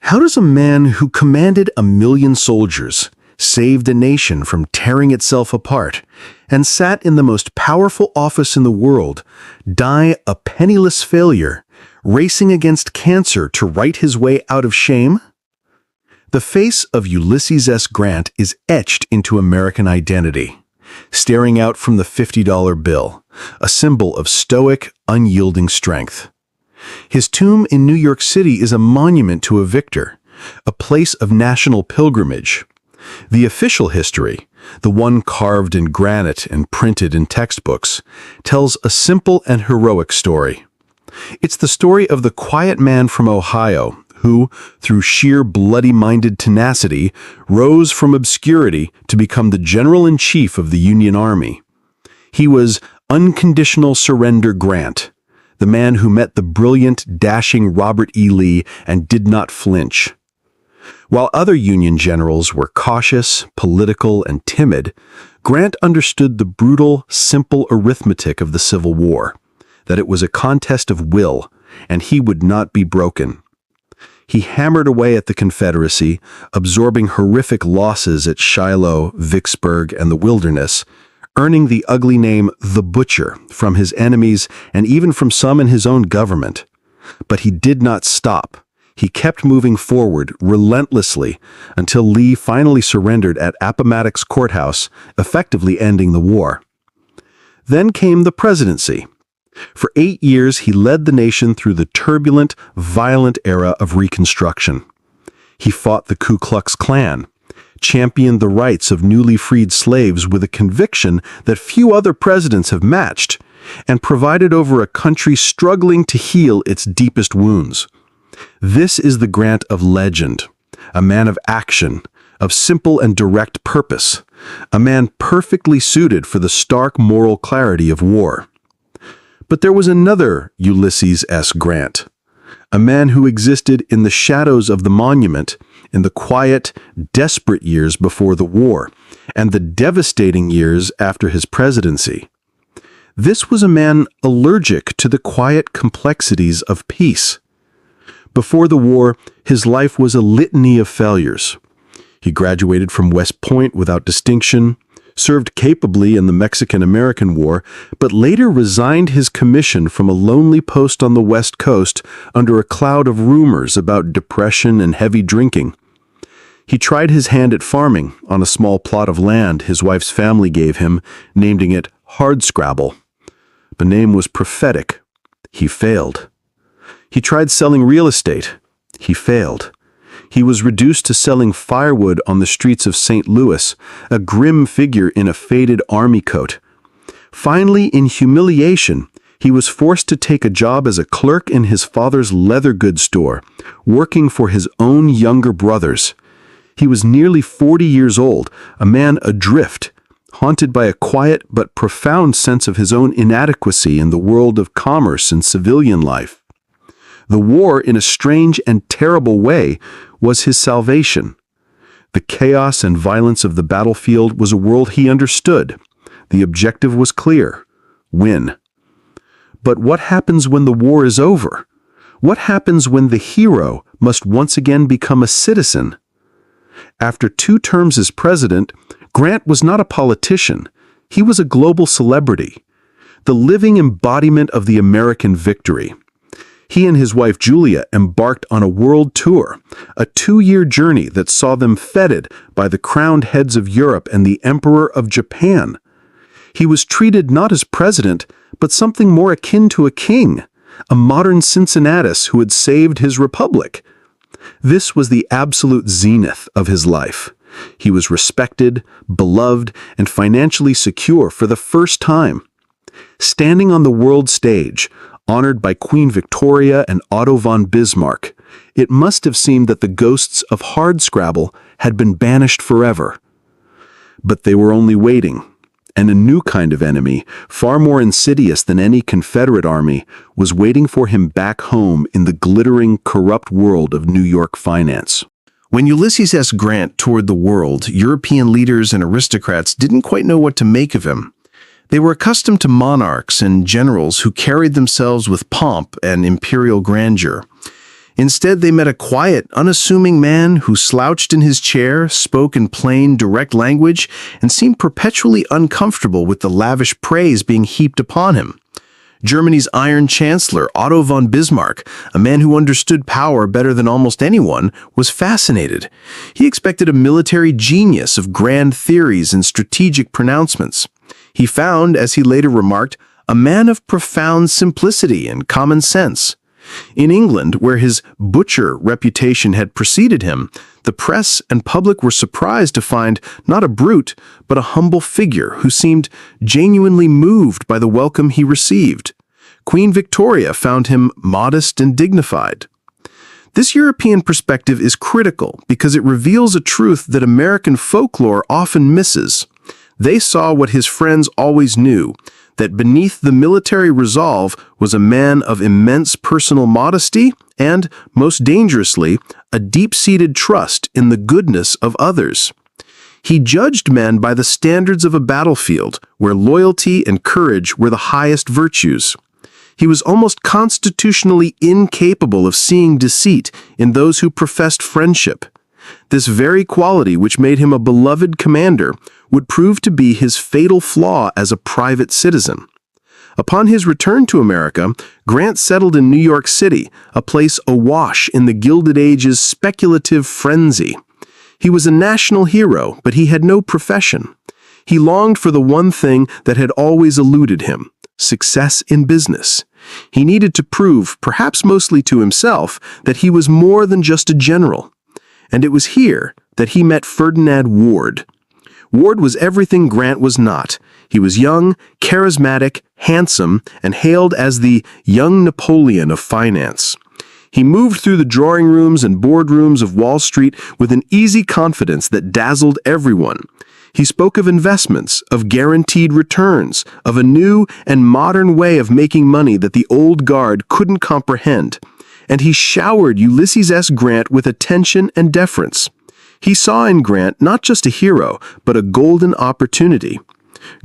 How does a man who commanded 1,000,000 soldiers, saved a nation from tearing itself apart, and sat in the most powerful office in the world, die a penniless failure, racing against cancer to write his way out of shame? The face of Ulysses S. Grant is etched into American identity, staring out from the $50 bill, a symbol of stoic, unyielding strength. His tomb in New York City is a monument to a victor, a place of national pilgrimage. The official history, the one carved in granite and printed in textbooks, tells a simple and heroic story. It's the story of the quiet man from Ohio who, through sheer bloody-minded tenacity, rose from obscurity to become the general-in-chief of the Union Army. He was Unconditional Surrender Grant, the man who met the brilliant, dashing Robert E. Lee and did not flinch. While other Union generals were cautious, political, and timid, Grant understood the brutal, simple arithmetic of the Civil War, that it was a contest of will, and he would not be broken. He hammered away at the Confederacy, absorbing horrific losses at Shiloh, Vicksburg, and the Wilderness, earning the ugly name The Butcher from his enemies and even from some in his own government. But he did not stop. He kept moving forward relentlessly until Lee finally surrendered at Appomattox Courthouse, effectively ending the war. Then came the presidency. For 8 years, he led the nation through the turbulent, violent era of Reconstruction. He fought the Ku Klux Klan, championed the rights of newly freed slaves with a conviction that few other presidents have matched, and provided over a country struggling to heal its deepest wounds. This is the Grant of legend, a man of action, of simple and direct purpose, a man perfectly suited for the stark moral clarity of war. But there was another Ulysses S. Grant, a man who existed in the shadows of the monument in the quiet, desperate years before the war and the devastating years after his presidency. This was a man allergic to the quiet complexities of peace. Before the war, his life was a litany of failures. He graduated from West Point without distinction, served capably in the Mexican-American War, but later resigned his commission from a lonely post on the West Coast under a cloud of rumors about depression and heavy drinking. He tried his hand at farming on a small plot of land his wife's family gave him, naming it Hardscrabble. The name was prophetic. He failed. He tried selling real estate. He failed. He was reduced to selling firewood on the streets of St. Louis, a grim figure in a faded army coat. Finally, in humiliation, he was forced to take a job as a clerk in his father's leather goods store, working for his own younger brothers. He was nearly 40 years old, a man adrift, haunted by a quiet but profound sense of his own inadequacy in the world of commerce and civilian life. The war, in a strange and terrible way, was his salvation. The chaos and violence of the battlefield was a world he understood. The objective was clear: win. But what happens when the war is over? What happens when the hero must once again become a citizen? After 2 terms as president, Grant was not a politician. He was a global celebrity, the living embodiment of the American victory. He and his wife Julia embarked on a world tour, a 2-year journey that saw them feted by the crowned heads of Europe and the Emperor of Japan. He was treated not as president, but something more akin to a king, a modern Cincinnatus who had saved his republic. This was the absolute zenith of his life. He was respected, beloved, and financially secure for the first time. Standing on the world stage, honored by Queen Victoria and Otto von Bismarck, it must have seemed that the ghosts of Hardscrabble had been banished forever. But they were only waiting, and a new kind of enemy, far more insidious than any Confederate army, was waiting for him back home in the glittering, corrupt world of New York finance. When Ulysses S. Grant toured the world, European leaders and aristocrats didn't quite know what to make of him. They were accustomed to monarchs and generals who carried themselves with pomp and imperial grandeur. Instead, they met a quiet, unassuming man who slouched in his chair, spoke in plain, direct language, and seemed perpetually uncomfortable with the lavish praise being heaped upon him. Germany's Iron Chancellor, Otto von Bismarck, a man who understood power better than almost anyone, was fascinated. He expected a military genius of grand theories and strategic pronouncements. He found, as he later remarked, a man of profound simplicity and common sense. In England, where his butcher reputation had preceded him, the press and public were surprised to find not a brute, but a humble figure who seemed genuinely moved by the welcome he received. Queen Victoria found him modest and dignified. This European perspective is critical because it reveals a truth that American folklore often misses. They saw what his friends always knew, that beneath the military resolve was a man of immense personal modesty and, most dangerously, a deep-seated trust in the goodness of others. He judged men by the standards of a battlefield, where loyalty and courage were the highest virtues. He was almost constitutionally incapable of seeing deceit in those who professed friendship. This very quality, which made him a beloved commander, would prove to be his fatal flaw as a private citizen. Upon his return to America, Grant settled in New York City, a place awash in the Gilded Age's speculative frenzy. He was a national hero, but he had no profession. He longed for the one thing that had always eluded him: success in business. He needed to prove, perhaps mostly to himself, that he was more than just a general. And it was here that he met Ferdinand Ward. Ward was everything Grant was not. He was young, charismatic, handsome, and hailed as the young Napoleon of finance. He moved through the drawing rooms and boardrooms of Wall Street with an easy confidence that dazzled everyone. He spoke of investments, of guaranteed returns, of a new and modern way of making money that the old guard couldn't comprehend. And he showered Ulysses S. Grant with attention and deference. He saw in Grant not just a hero, but a golden opportunity.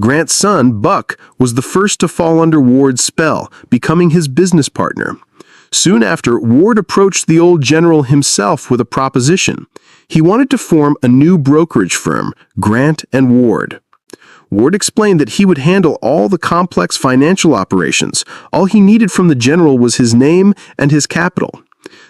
Grant's son, Buck, was the first to fall under Ward's spell, becoming his business partner. Soon after, Ward approached the old general himself with a proposition. He wanted to form a new brokerage firm, Grant and Ward. Ward explained that he would handle all the complex financial operations. All he needed from the general was his name and his capital.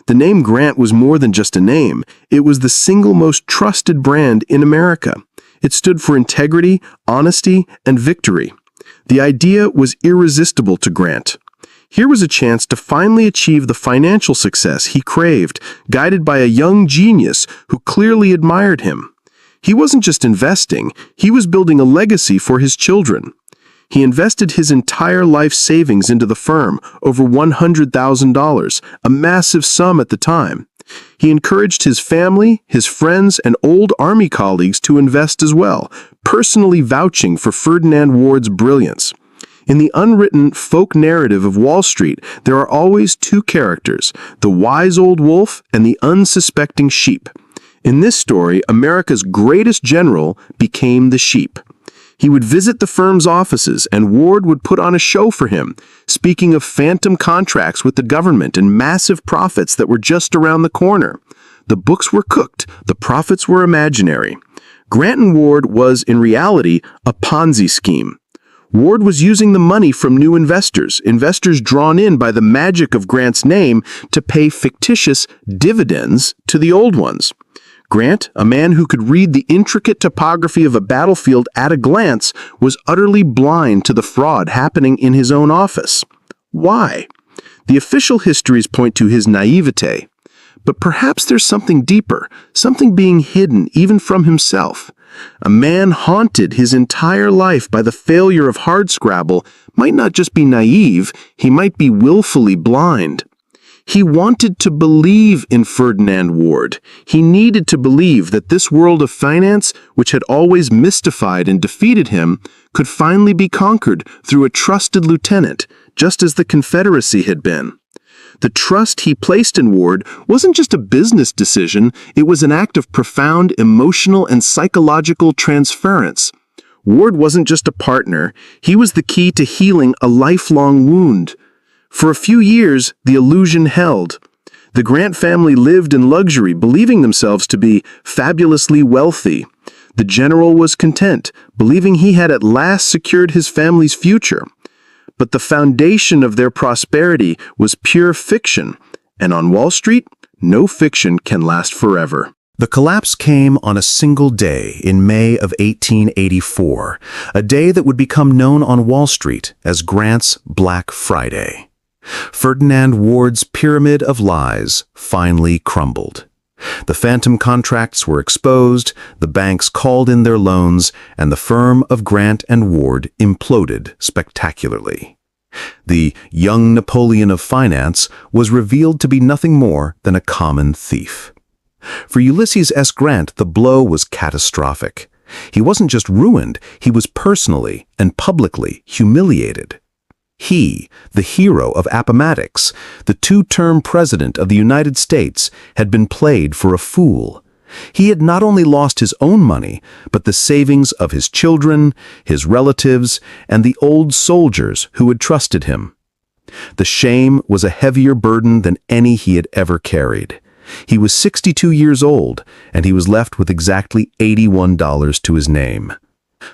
The name Grant was more than just a name. It was the single most trusted brand in America. It stood for integrity, honesty, and victory. The idea was irresistible to Grant. Here was a chance to finally achieve the financial success he craved, guided by a young genius who clearly admired him. He wasn't just investing, he was building a legacy for his children. He invested his entire life savings into the firm, over $100,000, a massive sum at the time. He encouraged his family, his friends, and old Army colleagues to invest as well, personally vouching for Ferdinand Ward's brilliance. In the unwritten folk narrative of Wall Street, there are always two characters, the wise old wolf and the unsuspecting sheep. In this story, America's greatest general became the sheep. He would visit the firm's offices, and Ward would put on a show for him, speaking of phantom contracts with the government and massive profits that were just around the corner. The books were cooked, the profits were imaginary. Grant and Ward was, in reality, a Ponzi scheme. Ward was using the money from new investors drawn in by the magic of Grant's name, to pay fictitious dividends to the old ones. Grant, a man who could read the intricate topography of a battlefield at a glance, was utterly blind to the fraud happening in his own office. Why? The official histories point to his naivete. But perhaps there's something deeper, something being hidden even from himself. A man haunted his entire life by the failure of hardscrabble might not just be naive, he might be willfully blind. He wanted to believe in Ferdinand Ward. He needed to believe that this world of finance, which had always mystified and defeated him, could finally be conquered through a trusted lieutenant, just as the Confederacy had been. The trust he placed in Ward wasn't just a business decision, it was an act of profound emotional and psychological transference. Ward wasn't just a partner, he was the key to healing a lifelong wound. For a few years, the illusion held. The Grant family lived in luxury, believing themselves to be fabulously wealthy. The general was content, believing he had at last secured his family's future. But the foundation of their prosperity was pure fiction, and on Wall Street, no fiction can last forever. The collapse came on a single day in May of 1884, a day that would become known on Wall Street as Grant's Black Friday. Ferdinand Ward's pyramid of lies finally crumbled. The phantom contracts were exposed, the banks called in their loans, and the firm of Grant and Ward imploded spectacularly. The young Napoleon of finance was revealed to be nothing more than a common thief. For Ulysses S. Grant, the blow was catastrophic. He wasn't just ruined, he was personally and publicly humiliated. He, the hero of Appomattox, the two-term president of the United States, had been played for a fool. He had not only lost his own money, but the savings of his children, his relatives, and the old soldiers who had trusted him. The shame was a heavier burden than any he had ever carried. He was 62 years old, and he was left with exactly $81 to his name.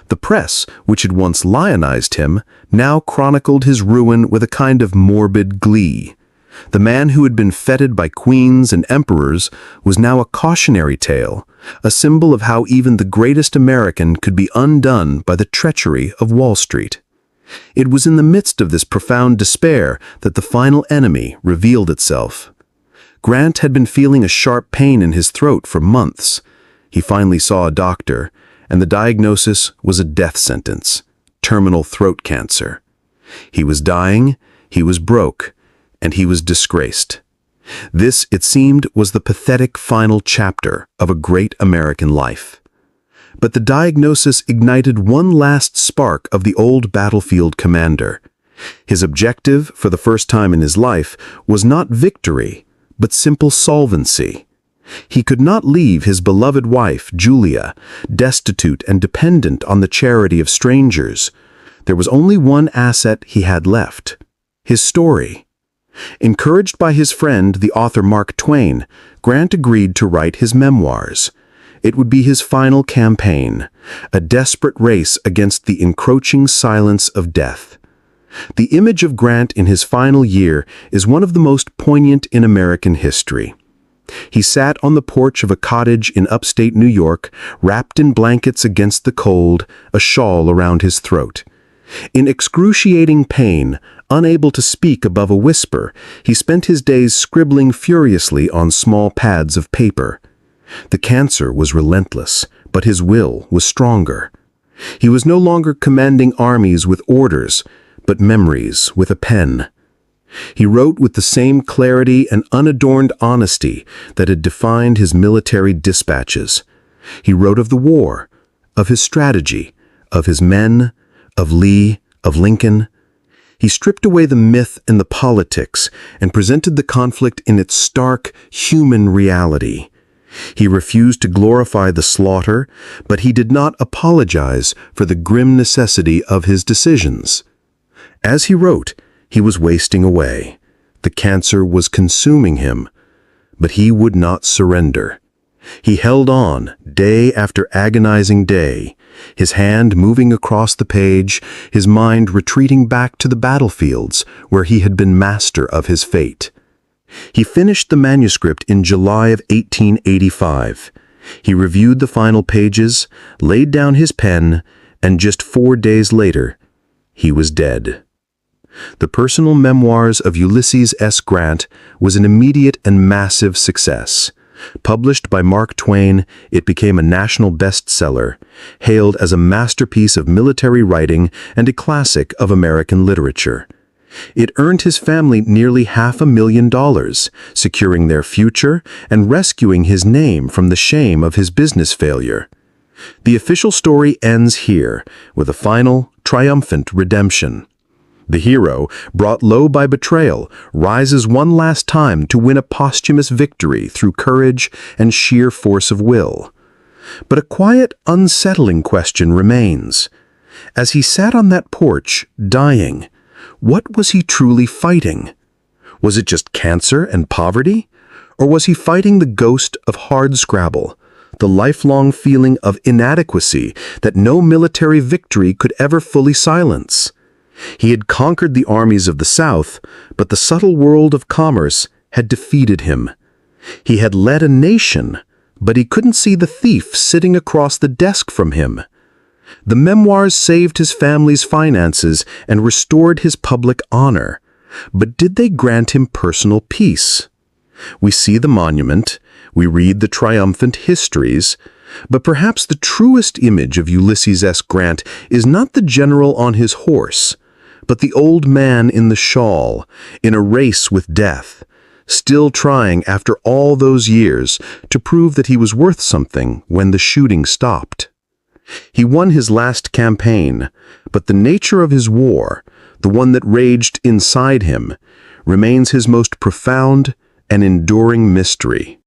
The press, which had once lionized him, now chronicled his ruin with a kind of morbid glee. The man who had been feted by queens and emperors was now a cautionary tale, a symbol of how even the greatest American could be undone by the treachery of Wall Street. It was in the midst of this profound despair that the final enemy revealed itself. Grant had been feeling a sharp pain in his throat for months. He finally saw a doctor, and the diagnosis was a death sentence: terminal throat cancer. He was dying, he was broke, and he was disgraced. This, it seemed, was the pathetic final chapter of a great American life. But the diagnosis ignited one last spark of the old battlefield commander. His objective, for the first time in his life, was not victory, but simple solvency. He could not leave his beloved wife, Julia, destitute and dependent on the charity of strangers. There was only one asset he had left: his story. Encouraged by his friend, the author Mark Twain, Grant agreed to write his memoirs. It would be his final campaign, a desperate race against the encroaching silence of death. The image of Grant in his final year is one of the most poignant in American history. He sat on the porch of a cottage in upstate New York, wrapped in blankets against the cold, a shawl around his throat. In excruciating pain, unable to speak above a whisper, he spent his days scribbling furiously on small pads of paper. The cancer was relentless, but his will was stronger. He was no longer commanding armies with orders, but memories with a pen. He wrote with the same clarity and unadorned honesty that had defined his military dispatches. He wrote of the war, of his strategy, of his men, of Lee, of Lincoln. He stripped away the myth and the politics and presented the conflict in its stark, human reality. He refused to glorify the slaughter, but he did not apologize for the grim necessity of his decisions. As he wrote, he was wasting away. The cancer was consuming him, but he would not surrender. He held on, day after agonizing day, his hand moving across the page, his mind retreating back to the battlefields where he had been master of his fate. He finished the manuscript in July of 1885. He reviewed the final pages, laid down his pen, and just 4 days later, he was dead. The personal memoirs of Ulysses S. Grant was an immediate and massive success. Published by Mark Twain, it became a national bestseller, hailed as a masterpiece of military writing and a classic of American literature. It earned his family nearly $500,000, securing their future and rescuing his name from the shame of his business failure. The official story ends here, with a final, triumphant redemption. The hero, brought low by betrayal, rises one last time to win a posthumous victory through courage and sheer force of will. But a quiet, unsettling question remains. As he sat on that porch, dying, what was he truly fighting? Was it just cancer and poverty? Or was he fighting the ghost of hardscrabble, the lifelong feeling of inadequacy that no military victory could ever fully silence? He had conquered the armies of the South, but the subtle world of commerce had defeated him. He had led a nation, but he couldn't see the thief sitting across the desk from him. The memoirs saved his family's finances and restored his public honor, but did they grant him personal peace? We see the monument, we read the triumphant histories, but perhaps the truest image of Ulysses S. Grant is not the general on his horse, but the old man in the shawl, in a race with death, still trying after all those years to prove that he was worth something when the shooting stopped. He won his last campaign, but the nature of his war, the one that raged inside him, remains his most profound and enduring mystery.